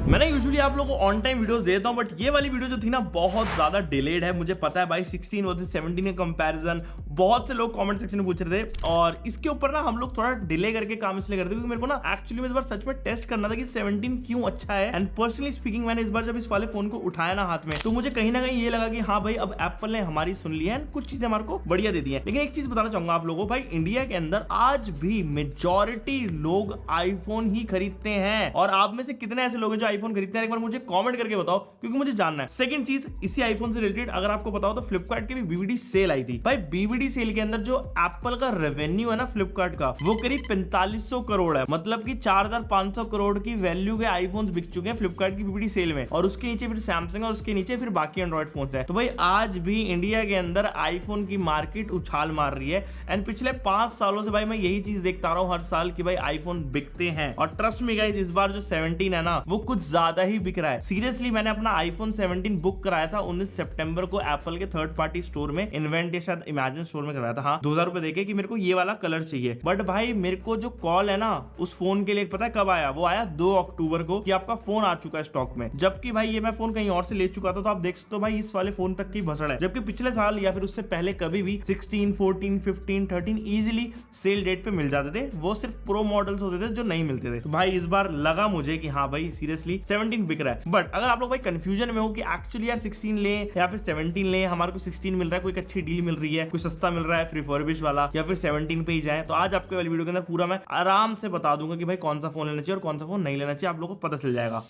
मैंने यूजुअली आप लोगों को ऑन टाइम वीडियोस देता हूं, बट ये वाली वीडियो जो थी ना बहुत ज्यादा डिलेड है। मुझे पता है भाई 16 वर्सेस 17 का कंपैरिजन बहुत से लोग कमेंट सेक्शन में पूछ रहे थे, और इसके ऊपर ना हम लोग थोड़ा डिले करके काम इसलिए करते क्योंकि मेरे को ना एक्चुअली में इस बार सच में टेस्ट करना था कि 17 क्यों अच्छा है। एंड पर्सनली स्पीकिंग मैंने इस बार जब इस वाले फोन को उठाया ना हाथ में, तो मुझे कहीं ना कहीं ये लगा कि हाँ भाई अब एप्पल ने हमारी सुन ली है, कुछ चीजें हमारे को बढ़िया दे दी है। लेकिन एक चीज बताना चाहूंगा आप लोगों को, भाई इंडिया के अंदर आज भी मेजॉरिटी लोग आईफोन ही खरीदते हैं। और आप में से कितने ऐसे लोग हैं जो आईफोन खरीदते हैं, एक बार मुझे कमेंट करके बताओ क्योंकि मुझे जानना है। सेकंड चीज, इसी आईफोन से रिलेटेड अगर आपको बताओ तो फ्लिपकार्ट की भी बीवीडी सेल आई थी। भाई बीवीडी सेल के अंदर जो एप्पल का रेवेन्यू है ना फ्लिपकार्ट का, वो करीब 4500 करोड़ है। मतलब कि 4500 करोड़ की वैल्यू के आईफोन बिक चुके हैं फ्लिपकार्ट की बीवीडी सेल में, और उसके नीचे फिर सैमसंग और उसके नीचे फिर बाकी एंड्रॉइड फोन है। तो भाई आज भी इंडिया के अंदर आईफोन की मार्केट उछाल मार रही है। एंड पिछले 5 सालों से भाई मैं यही चीज देखता रहा हूं हर साल कि भाई आईफोन बिकते हैं। और ट्रस्ट मी गाइस, इस बार जो 17 है ना वो कुछ ज्यादा ही बिक रहा है। सीरियसली मैंने अपना आईफोन 17 बुक कराया था 19 सितंबर को एप्पल के थर्ड पार्टी स्टोर में, इन्वेंट या शायद इमेजिन स्टोर में कराया था। हाँ 2000 रुपए देके कि मेरे को ये वाला कलर चाहिए। बट भाई मेरे को जो कॉल है ना उस फोन के लिए पता है कब आया? वो आया 2 अक्टूबर को कि आपका फोन आ चुका है स्टॉक में। जबकि भाई ये मैं फोन कहीं और से ले चुका था। तो आप देख सकते हो भाई इस वाले फोन तक की भसड़ है। जबकि पिछले साल या फिर उससे पहले कभी भी 16, 14, 15, 13 इजिली सेल डेट पे मिल जाते थे। वो सिर्फ प्रो मॉडल्स होते थे जो नहीं मिलते थे। तो भाई इस बार लगा मुझे कि हाँ भाई सीरियसली 17 बिक रहा है। बट अगर आप लोग भाई कंफ्यूजन में हो कि एक्चुअली यार 16 ले या फिर 17 ले, हमारे को 16 मिल रहा है, कोई अच्छी डील मिल रही है, कोई सस्ता मिल रहा है रिफर्बिश वाला, या फिर 17 पे ही जाए, तो आज आपके वाली वीडियो के अंदर पूरा मैं आराम से बता दूंगा कि भाई कौन सा फोन लेना चाहिए और कौन सा फोन नहीं लेना चाहिए। आप लोगों को पता चल जाएगा।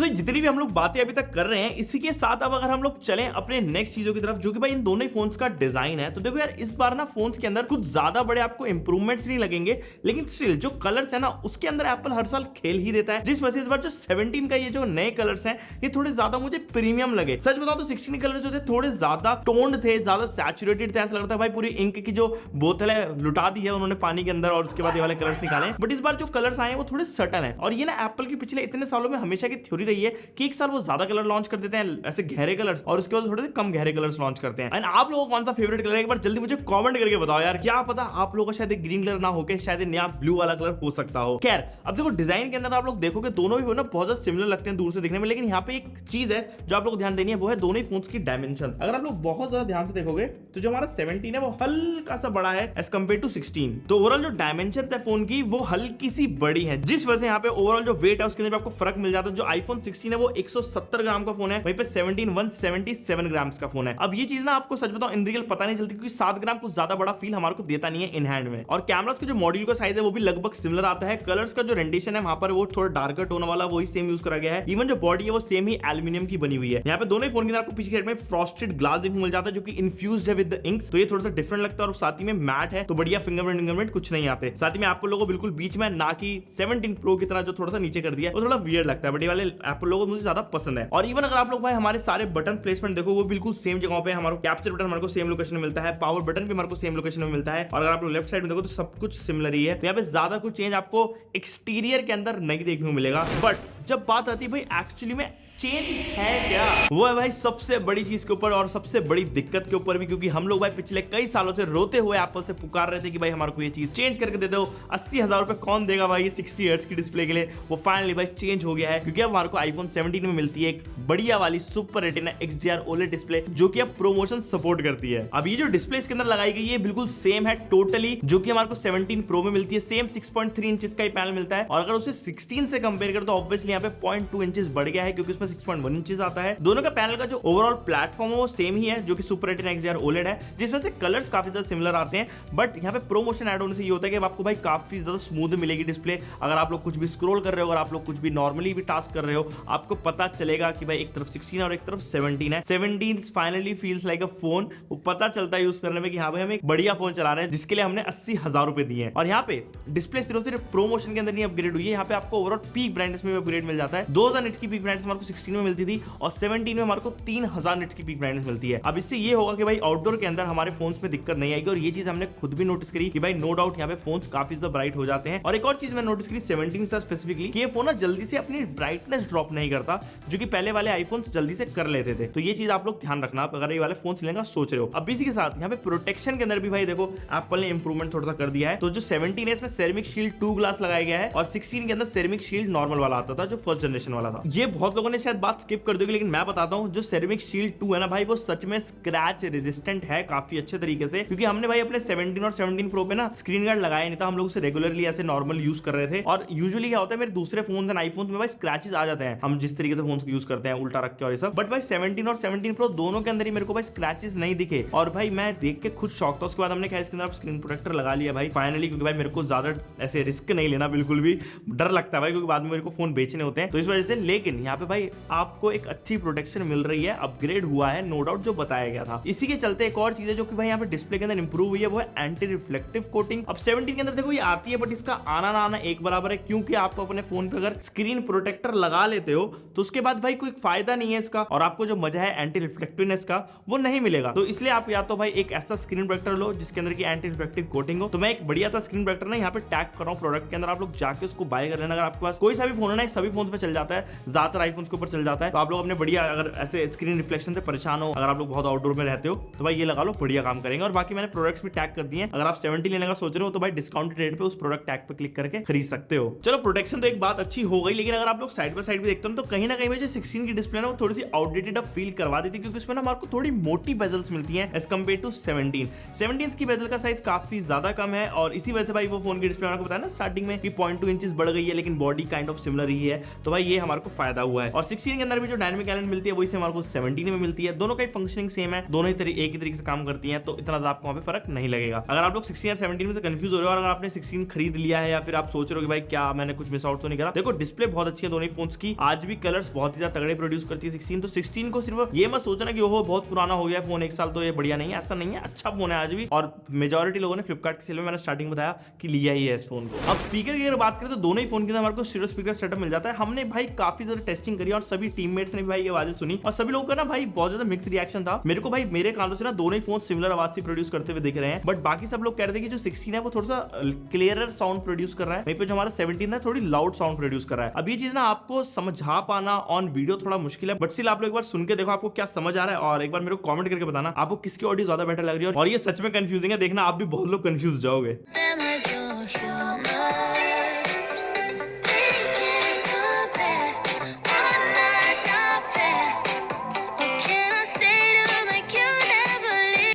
जितनी भी हम लोग बातें अभी तक कर रहे हैं, इसी के साथ अब अगर हम लोग चलें अपने नेक्स्ट चीजों की तरफ, जो कि भाई इन दोनों ही फोन्स का डिजाइन है। तो देखो यार इस बार ना फोन्स के अंदर कुछ ज्यादा बड़े आपको इंप्रूवमेंट्स नहीं लगेंगे, लेकिन स्टिल जो कलर्स है ना उसके अंदर एप्पल हर साल खेल ही देता है। जिस वजह से इस बार जो 17 का ये जो नए कलर्स हैं ये थोड़े ज्यादा मुझे प्रीमियम लगे। सच बताओ तो 16 कलर जो थे थोड़े ज्यादा टोन्ड थे, ज्यादा सैचुरेटेड थे। ऐसा लगता है भाई पूरी इंक की जो बोतल है लुटा दी है उन्होंने पानी के अंदर और उसके बाद ये वाले कलर्स निकाले। बट इस बार जो कलर्स आए हैं वो थोड़े सटल है। और ये ना एप्पल की पिछले इतने सालों में हमेशा की थ्योरी रही है कि एक साल वो ज्यादा कलर लॉन्च कर देते हैं ऐसे गहरे कलर्स, और उसके बाद थोड़े से कम गहरे कलर्स लॉन्च करते हैं। एंड आप लोगों को कौन सा फेवरेट कलर है एक बार जल्दी मुझे कमेंट करके बताओ यार। क्या पता आप लोगों का शायद एक ग्रीन कलर ना होके शायद नया ब्लू वाला कलर हो सकता हो। खैर अब देखो डिजाइन के अंदर आप लोग देखोगे दोनों ही ना बहुत ज्यादा सिमिलर लगते हैं दूर से देखने में, लेकिन यहाँ पे एक चीज है जो आप लोग को ध्यान देनी है, वो है दोनों ही फोन्स की डायमेंशन। अगर आप लोग बहुत ज्यादा ध्यान से देखोगे तो जो हमारा 17 है वो हल्का सा बड़ा है एज कंपेयर टू 16। तो ओवरऑल जो डायमेंशन है फोन की वो हल्की सी बड़ी है, जिस वजह से यहाँ पे ओवरऑल जो वेट है उसके अंदर आपको फर्क मिल जाता है। जो आईफोन 16 है वो 170 ग्राम का फोन है, वहीं पे 17 177 ग्राम का फोन है। अब ये चीज ना आपको सच बताऊं इन रियल पता नहीं चलती क्योंकि 7 ग्राम कुछ ज्यादा बड़ा फील हमारे को देता नहीं है इन हैंड में। और कैमरास का जो मॉड्यूल का साइज है वो भी लगभग सिमिलर आता है। कलर्स का जो रेंडेशन है वहां पर वो थोड़ा डार्कर टोन वाला वही सेम यूज करा गया है। इवन जो बॉडी है वो सेम ही एल्यूमिनियम की बनी हुई है। यहाँ पे दोनों ही फोन के अंदर आपको पीछे साइड में फ्रॉस्टेड ग्लास मिल जाता है जो कि इन्फ्यूज्ड है विद द इंक्स। तो ये थोड़ा सा डिफरेंट लगता है और साथ ही में मैट है, तो बढ़िया फिंगरप्रिंट कुछ नहीं आते। साथ ही में एप्पल लोगो बिल्कुल बीच में, ना कि 17 प्रो की तरह जो थोड़ा सा नीचे कर दिया, वो थोड़ा वियर्ड लगता है। बट ये वाले एप्पल लोगो मुझे ज्यादा पसंद है। और इवन अगर आप लोग भाई हमारे सारे बटन प्लेसमेंट देखो वो बिल्कुल सेम जगहों पे, हमारा कैप्चर बटन हमारे को सेम लोकेशन में मिलता है, पावर बटन भी हमारे को सेम लोकेशन में मिलता है। और अगर आप लोग लेफ्ट साइड में देखो तो सब कुछ सिमिलर ही है। तो यहाँ पे ज्यादा कुछ चेंज आपको एक्सटीरियर के अंदर नहीं देखने को मिलेगा। बट जब बात आती है भाई एक्चुअली में चेंज है क्या, वो है भाई सबसे बड़ी चीज के ऊपर और सबसे बड़ी दिक्कत के ऊपर भी, क्योंकि हम लोग भाई पिछले कई सालों से रोते हुए एप्पल से पुकार रहे थे कि भाई हमारे को ये चीज चेंज करके दे दो। 80,000 रुपए कौन देगा भाई ये 60 हर्ट्ज की डिस्प्ले के लिए। वो फाइनली भाई चेंज हो गया है, क्योंकि अब हमारे को आईफोन 17 में मिलती है एक बढ़िया वाली super retina XDR OLED display, जो कि अब प्रोमोशन सपोर्ट करती है। अब ये जो डिस्प्ले इसके अंदर लगाई गई है बिल्कुल सेम है टोटली, जो कि हमारे को 17 प्रो में मिलती है। सेम 6.3 इंचेस का ही पैनल मिलता है। और अगर उसे 16 से कंपेयर करें तो ऑब्वियसली यहाँ पे 0.2 इंचेस बढ़ गया है, क्योंकि उसमें 6.1 इंचेस आता है। दोनों का पैनल का जो ओवरऑल प्लेटफॉर्म है वो सेम ही है, जो कि सुपर रेटिना XDR OLED है, जिस वजह से कलर्स काफी ज्यादा सिमिलर आते हैं। बट यहाँ पे प्रोमोशन ऐड होने से ये होता है कि आपको भाई काफी ज्यादा स्मूथ मिलेगी डिस्प्ले। अगर आप लोग कुछ भी स्क्रॉल कर रहे हो, अगर आप लोग कुछ भी नॉर्मली भी टास्क कर रहे हो, आपको पता चलेगा कि भाई एक तरफ 16 और एक तरफ 17 है। 17 फाइनली फील्स लाइक अ फोन। वो पता चलता है यूज करने में कि हाँ भाई हम एक बढ़िया फोन चला रहे हैं, जिसके लिए हमने 80,000 रुपए दिए हैं। और यहाँ पे डिस्प्ले सिर्फ प्रोमोशन के अंदर नहीं अपग्रेड हुई है, यहाँ पे आपको ओवरऑल पीक ब्राइटनेस में अपग्रेड मिल जाता है। 2000 निट्स की पीक ब्राइटनेस हमारे को 16 में मिलती थी और 17 में हमारे को 3000 निट्स की पीक ब्राइटनेस मिलती है। अब इससे ये होगा कि भाई आउटडोर के अंदर हमारे फोन्स में दिक्कत नहीं आएगी और ये चीज हमने खुद भी नोटिस करी कि भाई नो डाउट यहाँ पे फोन्स काफी ज्यादा ब्राइट हो जाते हैं। और एक और चीज मैं नोटिस करी 17 से स्पेसिफिकली कि ये फोन ना जल्दी से अपनी ब्राइटनेस ड्रॉप नहीं करता, जो कि पहले वाले आईफोन जल्दी से कर लेते थे। तो ये चीज आप लोग ध्यान रखना अगर ये वाले फोन लेने का सोच रहे हो। अब इसी के साथ यहाँ पे प्रोटेक्शन के अंदर भी भाई देखो एप्पल ने इंप्रूवमेंट थोड़ा सा कर दिया है। तो जो 17 है इसमें सेरेमिक शील्ड 2 ग्लास लगाया गया है और 16 के अंदर सेरेमिक शील्ड नॉर्मल वाला आता था जो फर्स्ट जनरेशन वाला था। ये बहुत लोगों ने शायद बात स्किप कर दी, लेकिन मैं बताता हूँ जो सेरेमिक शील्ड 2 है ना भाई वो सच में स्क्रैच रेजिस्टेंट है काफी अच्छे तरीके से, क्योंकि हमने भाई अपने 17 और 17 प्रो पे ना स्क्रीन गार्ड लगाया नहीं था, हम लोग उसे रेगुलरली ऐसे नॉर्मल यूज कर रहे थे। और यूजुअली क्या होता है मेरे दूसरे फोन एंड आईफोन में भाई स्क्रैचेस आ जाते हैं हम जिस तरीके से फोन यूज करते हैं उल्टा रख के और ये सब। बट भाई 17 और 17 प्रो दोनों के अंदर ही मेरे को भाई स्क्रैचेस नहीं दिखे और भाई मैं देख के खुद शॉक था। उसके बाद हमने इसके अंदर स्क्रीन प्रोटेक्टर लगा लिया भाई फाइनली, क्योंकि भाई मेरे को ज्यादा ऐसे रिस्क नहीं लेना, बिल्कुल भी डर लगता है भाई क्योंकि बाद में मेरे को फोन बेचने होते हैं तो इस वजह से। लेकिन यहाँ पे भाई आपको एक अच्छी प्रोटेक्शन मिल रही है, अपग्रेड हुआ है नो डाउट जो बताया गया था। इसी के चलते एक और चीज है जो कि भाई यहाँ पे डिस्प्ले के अंदर इंप्रूव हुई है, वो है एंटी रिफ्लेक्टिव कोटिंग। अब 17 के अंदर देखो ये आती है बट इसका आना ना आना एक बराबर है, क्योंकि आप अपने फोन पे अगर स्क्रीन प्रोटेक्टर लगा लेते हो तो उसके बाद भाई कोई फायदा नहीं है इसका और आपको जो मजा है एंटी रिफ्लेक्टिवनेस का वो नहीं मिलेगा। तो इसलिए आप या तो भाई एक ऐसा स्क्रीन प्रोटेक्टर लो जिसके अंदर की एंटी रिफ्लेक्टिव कोटिंग हो। तो मैं एक बढ़िया सा स्क्रीन प्रोटेक्टर ना यहाँ पे टैग कर रहा हूँ प्रोडक्ट के अंदर, आप लोग जाके उसको बाय कर लेना। अगर आपके पास कोई सा भी फोन है ना, सभी फोन पे चल जाता है, ज्यादातर आईफोन के ऊपर चल जाता है, तो आप लोग अपने बढ़िया अगर ऐसे स्क्रीन रिफ्लेक्शन से परेशान हो, अगर आप लोग बहुत आउटडोर में रहते हो तो भाई ये लगा लो, बढ़िया काम करेंगे। और बाकी मैंने प्रोडक्ट्स भी टैग कर दिए हैं, अगर आप 70 लेने का सोच रहे हो तो भाई डिस्काउंटेड रेट पे उस प्रोडक्ट टैग पे क्लिक करके खरीद सकते हो। चलो प्रोटेक्शन तो एक बात अच्छी हो गई, लेकिन अगर आप लोग साइड बाय साइड भी देखते हो तो कहीं ना कहीं जो 16 की डिस्प्ले ना वो थोड़ी सी आउटडेटेड फील करवा देती है, क्योंकि उसमें ना हमारे को थोड़ी मोटी बेजल्स मिलती हैं एज कम्पेयर टू 17 की बेजल का साइज काफी ज्यादा कम है और इसी वजह से भाई वो फोन की डिस्प्ले आपको बताया ना स्टार्टिंग में कि 0.2 इंचेस बढ़ गई है, लेकिन बॉडी काइंड ऑफ सिमिलर ही है। तो भाई ये हमारे को फायदा हुआ है। और 16 के अंदर भी जो डायनामिक आइलैंड मिलती है वही से हमारे को 17 में मिलती है। दोनों का फंक्शनिंग सेम है, दोनों ही एक ही तरीके से काम करती है, तो इतना ज्यादा आपको वहां पे फर्क नहीं लगेगा। अगर आप लोग 16 और 17 में से कंफ्यूज हो रहे हो और अगर आपने 16 खरीद लिया है या फिर आप सोच रहे हो कि भाई क्या मैंने कुछ मिस आउट तो नहीं करा, देखो डिस्प्ले बहुत अच्छी है दोनों ही फोन्स की, आज भी कलर्स बहुत ही ज्यादा तगड़े प्रोड्यूस करती है 16। तो 16 को सिर्फ ये मत सोचना कि ओहो बहुत पुराना हो गया फोन, एक साल तो ये बढ़िया नहीं है, ऐसा नहीं है, अच्छा फोन है आज भी। और मेजॉरिटी लोगों ने फ्लिपकार्ट के सेल में मैंने स्टार्टिंग बताया कि लिया ही है इस फोन को। अब स्पीकर की अगर बात करें तो दोनों ही फोन के अंदर हमारे को स्टीरियो स्पीकर सेटअप मिल जाता है। हमने भाई काफी ज्यादा टेस्टिंग करी और सभी टीममेट्स ने भी भाई ये आवाजें सुनी और सभी लोगों का ना भाई बहुत ज्यादा मिक्स रिएक्शन था। मेरे को भाई मेरे कानों से ना दोनों ही फोन सिमिलर आवाज से प्रोड्यूस करते हुए दिख रहे हैं, बट बाकी सब लोग कह रहे थे कि जो 16 है वो थोड़ा सा क्लियरर साउंड प्रोड्यूस कर रहा है, वहीं पे जो हमारा 17 है थोड़ी लाउड साउंड प्रोड्यूस कर रहा है। अब ये चीज ना आपको समझा पाना ऑन वीडियो थोड़ा मुश्किल है, बट स्टिल आप लोग एक बार सुन के देखो आपको क्या समझ आ रहा है और एक बार मेरे को कमेंट करके बताना आपको किसकी ऑडियो ज्यादा बेटर लग रही है। और ये सच में कंफ्यूजिंग है, देखना आप भी बहुत लोग कंफ्यूज हो जाओगे।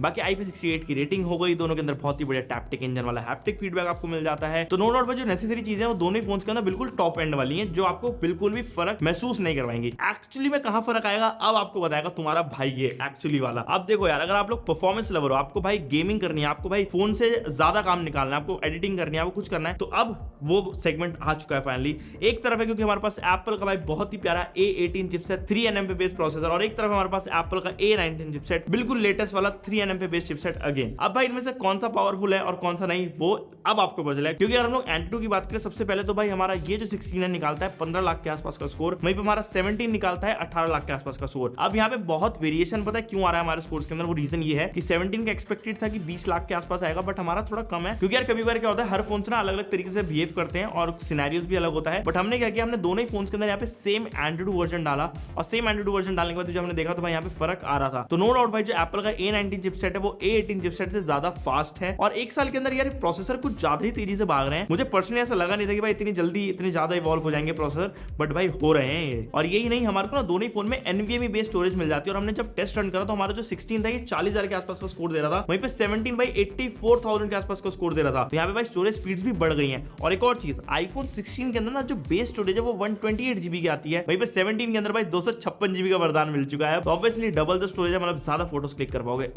बाकी IP68 की रेटिंग हो गई, दोनों के अंदर बहुत ही बढ़िया टैप्टिक इंजन वाला हैप्टिक फीडबैक आपको मिल जाता है। तो नो डाउट जो नेसेसरी चीजें हैं वो दोनों ही फोन्स के अंदर बिल्कुल टॉप एंड वाली हैं, जो आपको बिल्कुल भी फर्क महसूस नहीं करवाएंगी। एक्चुअली में कहां फर्क आएगा अब आपको बताएगा तुम्हारा भाई है एक्चुअली वाला। अब देखो यार, अगर आप लोग परफॉर्मेंस लवर हो, आपको भाई गेमिंग करनी है, आपको भाई फोन से ज्यादा काम निकालना है, आपको एडिटिंग करनी है, आपको कुछ करना है, तो अब वो सेगमेंट आ चुका है फाइनली। एक तरफ है क्योंकि हमारे पास एप्पल का भाई बहुत ही प्यारा A18 चिपसेट 3nm पे बेस्ड प्रोसेसर, और एक तरफ हमारे पास एप्पल का A19 चिपसेट बिल्कुल लेटेस्ट वाला 3nm पे बेस्ड चिपसेट अगेन। अब भाई इनमें से कौन सा पावरफुल है और कौन सा नहीं वो अब आपको पता चला, क्योंकि अगर हम लोग एंटू की बात करें सबसे पहले तो भाई हमारा ये जो 16 निकालता है 15 लाख के आसपास का स्कोर, वहीं पे हमारा 17 निकालता है 18 लाख के आसपास का स्कोर। अब यहाँ पे बहुत वेरिएशन पता है क्यों आ रहा है हमारे स्कोर्स के अंदर, वो रीजन ये है कि 17 का एक्सपेक्टेड था कि 20 लाख के आसपास आएगा, बट हमारा थोड़ा कम है, क्योंकि यार कभी बार क्या होता है हर फोन से ना अलग अलग तरीके से बिहेव करते हैं और सिनेरियोज भी अलग होता है। बट हमने क्या किया, हमने दोनों ही फोन के अंदर यहाँ पे सेम एंड्रॉइड वर्जन डाला और सेम एंड्रॉइड वर्जन डालने के बाद जो हमने देखा तो भाई यहाँ पे फर्क आ रहा था। तो नो डाउट भाई जो एप्पल का A19 चिपसेट है वो A18 चिपसेट से ज्यादा फास्ट है, और एक साल के अंदर यार प्रोसेसर कुछ ज्यादा ही तेजी से भाग रहे हैं। मुझे पर्सनली ऐसा लगा नहीं था कि भाई इतनी जल्दी इतने ज्यादा इवॉल्व हो जाएंगे प्रोसेसर, बट भाई हो रहे हैं ये। और यही नहीं, हमारे को ना दोनों ही फोन में NVMe बेस्ड स्टोरेज मिल जाती है, और हमने जब टेस्ट रन करा तो हमारा जो 16 था ये 40,000 के आसपास का स्कोर दे रहा था, वहीं पे 17 भाई 84,000 के आसपास का स्कोर दे रहा था। तो यहाँ पे भाई स्टोरेज स्पीड्स भी बढ़ गई हैं। और एक और चीज, आईफोन 16 के अंदर ना जो बेस स्टोरेज है वो 128 GB की आती है, वहीं पे 17 के अंदर भाई 256 GB का वरदान मिल चुका है। तो ऑब्वियसली डबल द स्टोरेज है, मतलब ज्यादा फोटोज क्लिक कर पाओगे।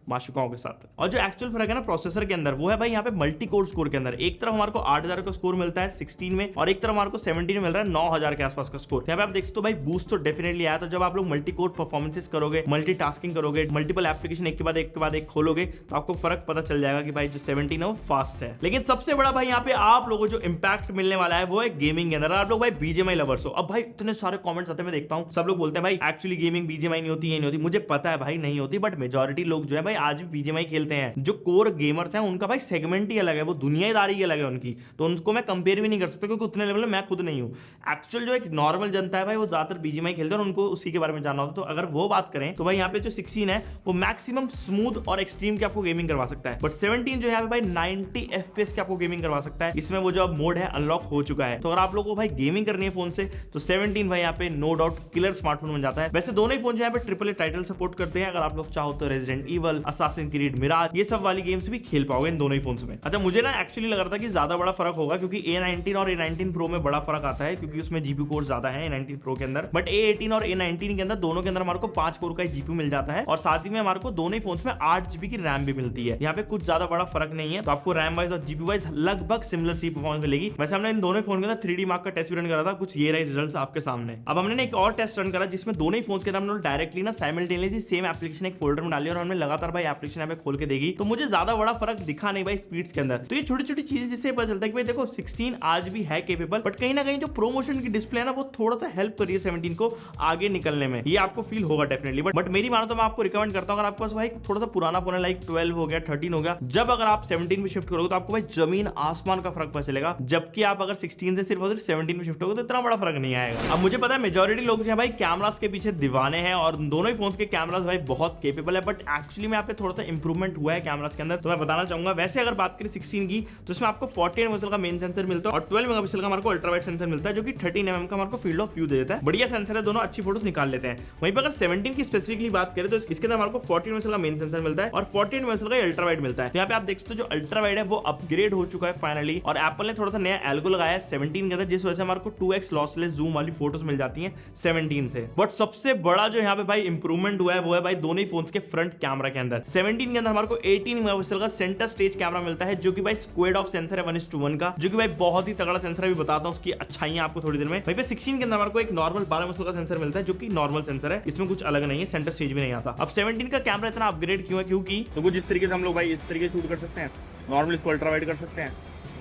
माशुकाओं के साथ। और जो एक्चुअल फर्क है ना प्रोसेसर के अंदर, वो है भाई यहाँ पे मल्टी कोर स्कोर के अंदर। एक तरफ हमारे को 8000 का स्कोर मिलता है 16 में, और एक तरफ हमारे को 17 में मिल रहा है 9000 के आसपास का स्कोर। यहाँ पे आप देख सकते हो भाई बूस्ट तो डेफिनेटली आया। तो जब आप लोग मल्टी कोर परफॉर्मेंसेस करोगे, मल्टीटास्किंग करोगे, मल्टीपल एप्लीकेशन एक के बाद एक खोलोगे, तो आपको फर्क पता चल जाएगा कि भाई जो 17 है वो फास्ट है। लेकिन सबसे बड़ा भाई यहाँ पे आप लोगों को जो इंपैक्ट मिलने वाला है वो है गेमिंग के अंदर। आप लोग भाई बीजीएमआई लवर्स हो। अब भाई इतने सारे कमेंट्स आते हैं, मैं देखता हूं सब लोग बोलते हैं भाई एक्चुअली गेमिंग बीजीएमआई नहीं होती, ये नहीं होती। मुझे पता है भाई नहीं होती, बट मेजॉरिटी लोग जो है भाई आज भी बीजीएमआई खेलते हैं। जो कोर गेमर्स हैं उनका भाई सेगमेंट ही अलग है, वो दुनियादारी ही अलग है उनकी, तो उनको मैं कंपेयर भी नहीं कर सकता क्योंकि उतने लेवल में मैं खुद नहीं हूं। एक्चुअल जो एक नॉर्मल जनता है भाई वो ज्यादातर बीजीएमआई खेलते हैं और उनको उसी के बारे में जानना होता है। तो अगर वो बात करें तो भाई यहाँ पे जो 16 है वो मैक्सिमम स्मूथ और एक्सट्रीम की आपको गेमिंग करवा सकता है, बट 17 जो है भाई 90 एफपीएस की आपको गेमिंग करवा सकता है। इसमें वो जो अब मोड है अनलॉक हो चुका है। तो अगर आप लोगों को भाई गेमिंग करनी है फोन से तो 17 भाई यहाँ पे नो डाउट किलर स्मार्टफोन बन जाता है। वैसे दोनों ही फोन जो यहाँ पे ट्रिपल ए टाइटल सपोर्ट करते हैं। अगर आप लोग चाहो तो Resident Evil, Assassin's Creed, Mirage, ये सब वाली गेम्स भी खेल पाओगे इन दोनों ही फोन्स में। अच्छा मुझे ना एक्चुअली लग रहा था कि ज्यादा बड़ा फर्क होगा क्योंकि A19 और A19 Pro में बड़ा फर्क आता है क्योंकि उसमें जीपीयू कोर ज्यादा है A19 Pro के अंदर, बट A18 और A19 के अंदर दोनों के अंदर हमारे को 5 कोर का जीपीयू मिल जाता है और साथ ही में हमारे को दोनों ही फोन्स में 8 GB की रैम भी मिलती है। यहाँ पे कुछ ज्यादा बड़ा फर्क नहीं है, तो आपको रैम वाइज और जीपीयू वाइज लगभग सिमिलर सी परफॉर्मेंस मिलेगी। वैसे हमने इन दोनों फोन के अंदर 3D मार्क का टेस्ट भी रन करा था, कुछ ये रहे रिजल्ट्स आपके सामने। अब हमने एक और टेस्ट रन करा जिसमें दोनों ही फोन्स के अंदर हमने डायरेक्टली ना साइमल्टेनियसली सेम एप्लीकेशन एक फोल्डर में डाली और हमने लगातार भाई एप्लीकेशन यहाँ पे खोल के देखी, तो मुझे ज्यादा बड़ा फर्क दिखा नहीं भाई स्पीड्स के अंदर। तो ये छोटी छोटी चीजें जिससे पता चलता है कि भाई देखो 16 आज भी है केपेबल, बट कहीं ना कहीं जो प्रोमोशन की डिस्प्ले है ना वो थोड़ा सा हेल्प कर रही है 17 को आगे निकलने में। ये आपको फील होगा डेफिनेटली, बट मेरी मानो तो मैं आपको रिकमेंड करता हूं अगर आपके पास भाई थोड़ा सा पुराना फोन है लाइक 12 हो गया 13 हो गया, जब अगर आप 17 में शिफ्ट करोगे तो आपको भाई जमीन आसमान का फर्क पता चलेगा। जबकि आप अगर 16 से सिर्फ 17 में शिफ्ट होगे तो इतना बड़ा फर्क नहीं आएगा। अब मुझे पता है मेजॉरिटी लोग जो है भाई कैमरास के पीछे दीवाने हैं और दोनों ही फोन्स के कैमरास भाई बहुत केपेबल है, बट एक्चुअली में यहाँ पे थोड़ा सा इंप्रूवमेंट हुआ है कैमरास के अंदर, तो मैं बताना चाहूंगा। वैसे अगर बात करें 16 की तो इसमें आपको 48 मेगापिक्सल का मेन सेंसर मिलता है और 12 मेगापिक्सल का हमारे को अल्ट्रा वाइड सेंसर मिलता है जो कि 13 mm का हमारे को फील्ड ऑफ व्यू दे देता है। बढ़िया सेंसर है, दोनों अच्छी फोटोज निकाल लेते हैं। वहीं पर अगर 17 की स्पेसिफिकली बात करें तो इसके अंदर हमारे को 14 मेगापिक्सल का मेन सेंसर मिलता है और 14 मेगापिक्सल का अल्ट्रा वाइड मिलता है। तो यहाँ पे आप देख सकते हो जो अल्ट्रा वाइड है वो अपग्रेड हो चुका है फाइनली, और एप्पल ने थोड़ा सा नया एल्गो लगाया है 17 के अंदर जिस वजह से हमारे को 2x लॉसलेस जूम वाली फोटोज मिल जाती हैं 17 से। बट सबसे बड़ा जो यहाँ पे भाई इंप्रूवमेंट हुआ है वो है भाई दोनों ही फोन्स के फ्रंट कैमरा के अंदर। 17 के अंदर हमारे को 18 मेगापिक्सल का सेंटर स्टेज कैमरा मिलता है जो कि भाई स्क्वाड ऑफ सेंसर है 1:1 का, जो कि भाई बहुत ही तगड़ा सेंसर है। भी बताता हूं उसकी अच्छाइयां आपको थोड़ी देर में। वहीं पे 16 के अंदर हमारे को एक नॉर्मल 12 मेगापिक्सल का सेंसर मिलता है जो कि नॉर्मल सेंसर है, इसमें कुछ अलग नहीं है, सेंटर स्टेज भी नहीं आता। अब 17 का कैमरा इतना अपग्रेड क्यों है? क्योंकि तो जिस तरीके से हम लोग भाई इस तरीके से शूट कर सकते हैं, नॉर्मल इसको अल्ट्रा वाइड कर सकते हैं,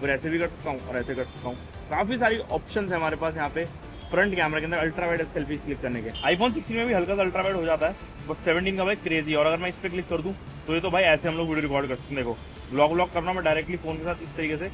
और ऐसे भी कर सकता हूँ और ऐसे कर सकता हूँ। काफी सारी ऑप्शन है हमारे पास यहाँ पे फ्रंट कैमरा के अंदर अल्ट्रा वाइड सेल्फी क्लिक करने के। iPhone 16 में भी हल्का सा अल्ट्रा वाइड हो जाता है, बट 17 का भाई क्रेजी। और अगर मैं इस पर क्लिक कर दूं तो ये तो भाई ऐसे हम लोग वीडियो रिकॉर्ड कर सकते हैं। देखो व्लॉग करना मैं डायरेक्टली फोन के साथ इस तरीके से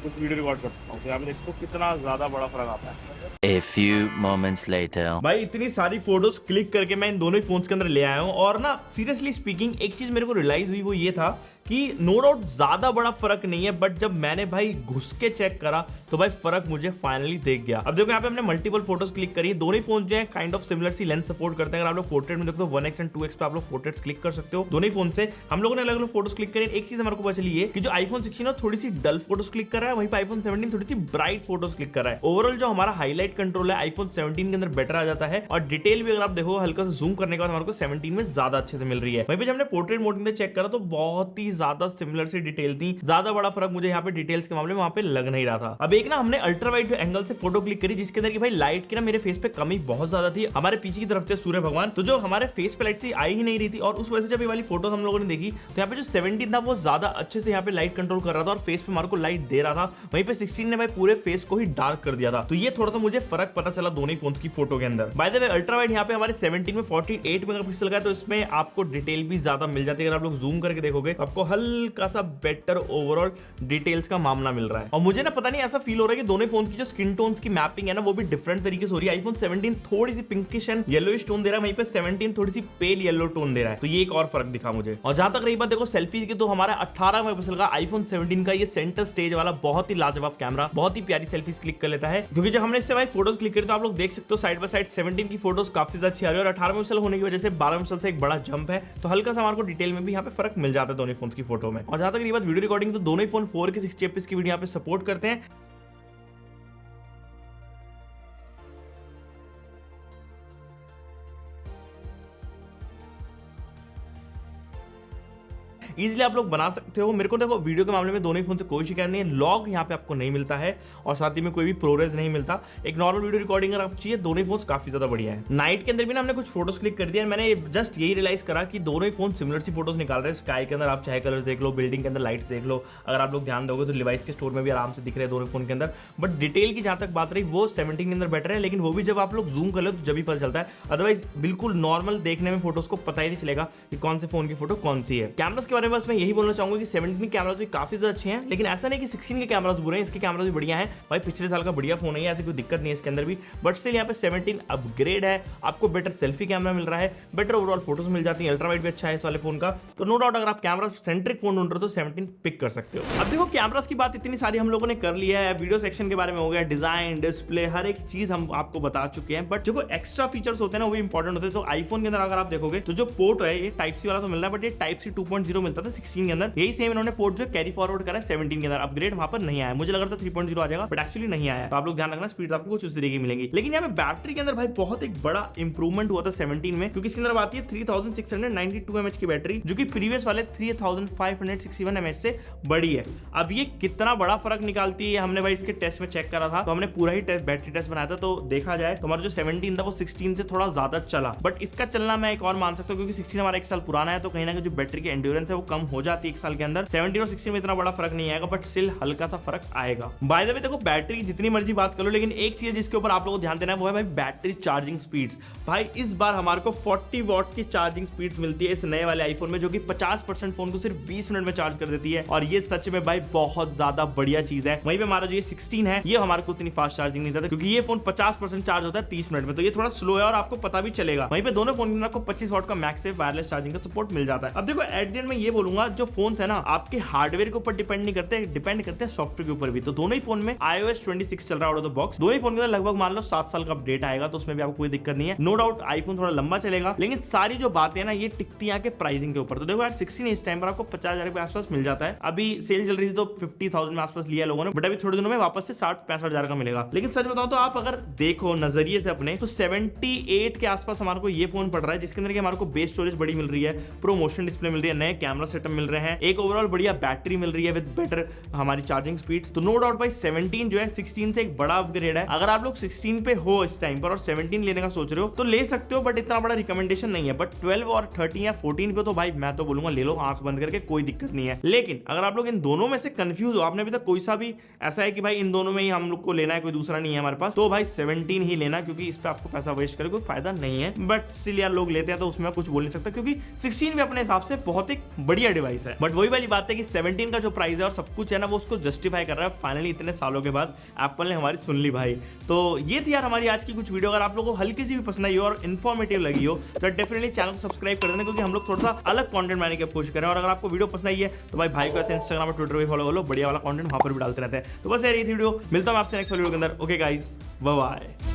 कुछ वीडियो रिकॉर्ड कर सकता हूँ। तो आप देखो कितना ज्यादा बड़ा फर्क आता है। A few moments later. भाई इतनी सारी फोटोज क्लिक करके मैं इन दोनों ही फोन्स के अंदर ले आया हूँ, और ना सीरियसली स्पीकिंग एक चीज मेरे को रियलाइज हुई वो ये था कि नो डाउट ज्यादा बड़ा फर्क नहीं है, बट जब मैंने भाई घुस के चेक करा तो भाई फर्क मुझे फाइनली देख गया। अब देखो यहाँ पे हमने मल्टीपल फोटोज क्लिक करी, दोनों ही फोन जो है काइंड ऑफ सिमिलर सी लेंस सपोर्ट करते हैं। अगर आप लोग पोर्ट्रेट में देखो 1x एंड 2x पे आप लोग पोर्ट्रेट्स क्लिक कर सकते हो दोनों ही फोन से। हम लोगों ने अलग अलग फोटोज क्लिक करी। एक चीज हमारे को पता चली है कि जो iPhone 16 थोड़ी सी डल फोटोज क्लिक कर रहा है, वहीं पे iPhone 17 थोड़ी सी ब्राइट फोटोज क्लिक कर रहा है। ओवरऑल जो हमारा हाईलाइट कंट्रोल है iPhone 17 के अंदर बेटर आ जाता है, और डिटेल भी अगर आप देखो हल्का सा जूम करने के बाद हमारे को 17 में ज्यादा अच्छे से मिल रही है। वहीं पे जब हमने पोर्ट्रेट मोड में चेक करा तो बहुत ही ज्यादा सिमिलर सी डिटेल थी, ज्यादा बड़ा फर्क मुझे यहाँ पे डिटेल्स के मामले में वहां पे लग नहीं रहा था। अब एक ना हमने अल्ट्रा वाइड एंगल से फोटो क्लिक करी जिसके अंदर की भाई लाइट की ना मेरे फेस पे कमी बहुत ज्यादा थी। हमारे पीछे की तरफ थे सूर्य भगवान, तो जो हमारे फेस पे लाइट थी आई ही नहीं रही थी, और उस वजह से जब ये वाली फोटो हम लोगों ने देखी तो यहाँ पे जो 17 था वो ज्यादा अच्छे से यहाँ पे लाइट कंट्रोल कर रहा था और फेस पे हमारे को लाइट दे रहा था। वहीं पे 16 ने भाई पूरे फेस को ही डार्क कर दिया था। तो ये थोड़ा सा मुझे फर्क पता चला दोनों ही फोन्स की फोटो के अंदर। By the way ultra wide यहाँ पे हमारे 17 में 48 मेगापिक्सल का है, तो इसमें आपको डिटेल भी ज्यादा मिल जाती है। अगर आप लोग जूम करके देखोगे तो आपको हल्का सा बेटर ओवरऑल डिटेल्स का मामला मिल रहा है। और मुझे ना पता नहीं ऐसा फील हो रहा है कि दोनों फोन की जो स्किन टोन्स की मैपिंग है ना वो भी डिफरेंट तरीके से हो रही है। iPhone 17 थोड़ी सी पिंकिश एंड येलोइश टोन दे रहा है, वहीं पे 17 थोड़ी सी पेल येलो टोन दे रहा है, तो ये एक और फर्क दिखा मुझे। और जहां तक रही बात देखो सेल्फी की, तो हमारा 18 मेगापिक्सल का iPhone 17 का ये सेंटर स्टेज वाला बहुत ही लाजवाब कैमरा बहुत ही प्यारी सेल्फीज क्लिक कर लेता है। क्योंकि जब हमने इससे भाई फोटोज क्लिक करी तो आप लोग देख सकते हो साइड बाय साइड 17 की फोटोज काफी ज्यादा अच्छी आ रही है, और 18 मेगापिक्सल होने की वजह से 12 मेगापिक्सल से एक बड़ा जंप है, तो हल्का सा हमारे को डिटेल में भी यहाँ पे फर्क मिल जाता है दोनों फोन की फोटो में। और जहां तक रही बात वीडियो रिकॉर्डिंग, तो दोनों ही फोन 4K 60 fps की वीडियो यहाँ पे सपोर्ट करते हैं। इजीली आप लोग बना सकते हो। मेरे को देखो वीडियो के मामले में दोनों ही फोन से कोई शिकायत नहीं है, लॉग यहाँ पे आपको नहीं मिलता है और साथ ही में कोई भी प्रोग्रेस नहीं मिलता। एक नॉर्मल वीडियो रिकॉर्डिंग अगर आपको चाहिए, दोनों ही फोन काफी ज्यादा बढ़िया है। नाइट के अंदर भी ना हमने कुछ फोटोज क्लिक कर दिया, मैंने जस्ट यही रियलाइज करा कि दोनों ही फोन सिमिलर सी फोटोज निकाल रहे हैं। स्काई के अंदर आप चाहे कलर देख लो, बिल्डिंग के अंदर लाइट्स देख लो, अगर आप लोग ध्यान दोगे तो डिवाइस के स्टोर में भी आराम से दिख रहे हैं दोनों फोन के अंदर। बट डिटेल की जहां तक बात रही, वो 17 के अंदर बेटर है, लेकिन वो भी जब आप लोग जूम कर लो तो जब भी पता चलता है, अदरवाइज बिल्कुल नॉर्मल देखने में फोटोज को पता ही नहीं चलेगा कि कौन से फोन की फोटो कौन सी है। कैमरास के बारे में बस मैं यही बोलना चाहूंगा कि 17 के कैमरास भी काफी ज्यादा अच्छे हैं, लेकिन ऐसा नहीं कि 16 के कैमरास बुरे हैं, इसके कैमरास भी बढ़िया हैं भाई। पिछले साल का बढ़िया फोन है, ऐसी कोई दिक्कत नहीं है इसके अंदर भी। बट स्टिल यहाँ पे 17 अपग्रेड है, आपको बेटर सेल्फी कैमरा मिल रहा है, बेटर ओवरऑल फोटोज मिल जाती है, अल्ट्रा वाइड भी अच्छा है इस वाले फोन का। तो नो डाउट अगर आप कैमरा सेंट्रिक फोन ढूंढ रहे हो तो 17 पिक कर सकते हो। अब देखो कैमरास की बात इतनी सारी हम लोगों ने कर ली है, वीडियो सेक्शन के बारे में हो गया, डिजाइन, डिस्प्ले, हर एक चीज हम आपको बता चुके हैं। बट जो एक्स्ट्रा फीचर्स होते हैं ना वो भी इंपॉर्टेंट होते हैं। तो आईफोन के अंदर अगर आप देखोगे तो जो पोर्ट है ये टाइप सी वाला तो मिल रहा है, बट ये टाइप सी 2.0 मिलता था 16 के अंदर, यही सेम इन्होंने पोर्ट जो कैरी फॉरवर्ड करा है 17 के अंदर। अपग्रेड वहां पर नहीं आया, मुझे लग रहा था 3.0 आ जाएगा, बट एक्चुअली नहीं आया। तो आप लोग ध्यान रखना, स्पीड आपको कुछ उस तरीके की मिलेगी। लेकिन यहाँ पे बैटरी के अंदर भाई बहुत एक बड़ा इंप्रूवमेंट हुआ था 17 में, क्योंकि इसके अंदर आती है 3692 mAh की बैटरी, जो कि प्रीवियस वाले 3561 mAh से बड़ी है। अब ये कितना बड़ा फर्क निकालती है हमने भाई इसके टेस्ट में चेक करा था, तो हमने पूरा ही बैटरी टेस्ट बनाया था। तो देखा जाए तो हमारा जो 17 था वो 16 से थोड़ा ज्यादा चला, बट इसका चलना मैं एक और मान सकता हूँ क्योंकि 16 हमारा एक साल पुराना है, तो कहीं ना कहीं जो बैटरी की एंड्योरेंस है वो कम हो जाती है एक साल के अंदर। 17 और 16 में इतना बड़ा फर्क नहीं आएगा, बट स्टिल हल्का सा फर्क आएगा। बाय द वे देखो बैटरी की जितनी मर्जी बात कर लो, लेकिन एक चीज जिसके ऊपर आप लोगों को ध्यान देना है वो है भाई बैटरी चार्जिंग स्पीड्स। भाई इस बार हमारे को 40 वॉट्स की चार्जिंग स्पीड्स मिलती है इस नए वाले आईफोन में, जो कि 50% फोन को सिर्फ 20 मिनट में चार्ज कर देती है, और ये सच में भाई बहुत ज्यादा बढ़िया चीज है। वहीं पे हमारा जो ये 16 है ये हमारे को इतनी फास्ट चार्जिंग नहीं देता, क्योंकि ये फोन 50% चार्ज होता है 30 मिनट में, तो ये थोड़ा स्लो है और आपको पता भी चलेगा। वहीं पे दोनों फोन में आपको 25 वॉट का मैक्स वायरलेस चार्जिंग का सपोर्ट मिल जाता है। अब देखो एट द एंड में ये बोलूंगा, जो फोन है ना आपके हार्डवेयर के ऊपर डिपेंड नहीं करते, डिपेंड करते हैं सॉफ्टवेयर के ऊपर भी। तो दोनों ही फोन में iOS 26 चल रहा है आउट ऑफ द बॉक्स। दोनों ही फोन के अंदर लगभग मान लो 7 साल का अपडेट आएगा, तो उसमें भी आपको कोई दिक्कत नहीं है। नो डाउट आईफोन थोड़ा लंबा चलेगा, लेकिन सारी जो बातें हैं ना ये टिकती हैं के प्राइसिंग के ऊपर। तो देखो यार 16 इस टाइम पर आपको 50,000 के आसपास मिल जाता है। अभी सेल चल रही थी तो 50,000 में आसपास लिया लोगों ने, बट अभी थोड़े दिनों में वापस से 60-65,000 का मिलेगा। लेकिन सच बताओ तो आप अगर देखो नजरिए से अपने, तो 78 के आसपास हमारे को ये फोन पड़ रहा है, जिसके अंदर हमारे को बेस स्टोरेज बड़ी मिल रही है, प्रो मोशन डिस्प्ले मिल रही है, नए कैमरा सेटअप मिल रहे हैं, एक ओवरऑल बढ़िया बैटरी मिल रही है विद बेटर हमारी चार्जिंग स्पीड्स। तो नो डाउट भाई 17 जो है 16 से एक बड़ा अपग्रेड है। अगर आप लोग 16 पे हो इस टाइम पर और 17 लेने का सोच रहे हो तो ले सकते हो, बट इतना बड़ा रिकमेंडेशन नहीं है। बट 12 और 13 या 14 पे तो भाई मैं तो बोलूंगा ले लो आंख बंद करके, कोई दिक्कत नहीं है। लेकिन अगर आप लोग इन दोनों में से कंफ्यूज हो, आपने अभी तक कोई सा भी ऐसा है कि भाई इन दोनों में ही हम लोग को लेना है, कोई दूसरा नहीं है हमारे पास, तो भाई 17 ही लेना, क्योंकि इस पे आपको पैसा वेस्ट करके कोई फायदा नहीं है। बट स्टिल यार लोग लेते हैं तो उसमें कुछ बोल नहीं सकता, क्योंकि 16 भी अपने हिसाब से बहुत एक बढ़िया डिवाइस है। बट वही वाली बात है कि 17 का जो प्राइस है और सब कुछ है ना वो उसको जस्टिफाई कर रहा है फाइनली इतने सालों के बाद एप्पल ने हमारी सुन ली भाई। तो ये थी यार हमारी आज की कुछ वीडियो। अगर आप लोगों को हल्की सी भी पसंद आई हो और इन्फॉर्मेटिव लगी हो तो डेफिनेटली चैनल को सब्सक्राइब कर देना, क्योंकि हम लोग थोड़ा सा अलग कंटेंट बनाने की कोशिश कर रहे हैं। और अगर आपको वीडियो पसंद आई है तो भाई को ऐसे इंस्टाग्राम और ट्विटर पे फॉलो कर लो, बढ़िया वाला कंटेंट वहां पर भी डालते रहते हैं। तो बस यार ये थी वीडियो, मिलता हूं आपसे नेक्स्ट वीडियो के अंदर। Okay guys, bye bye.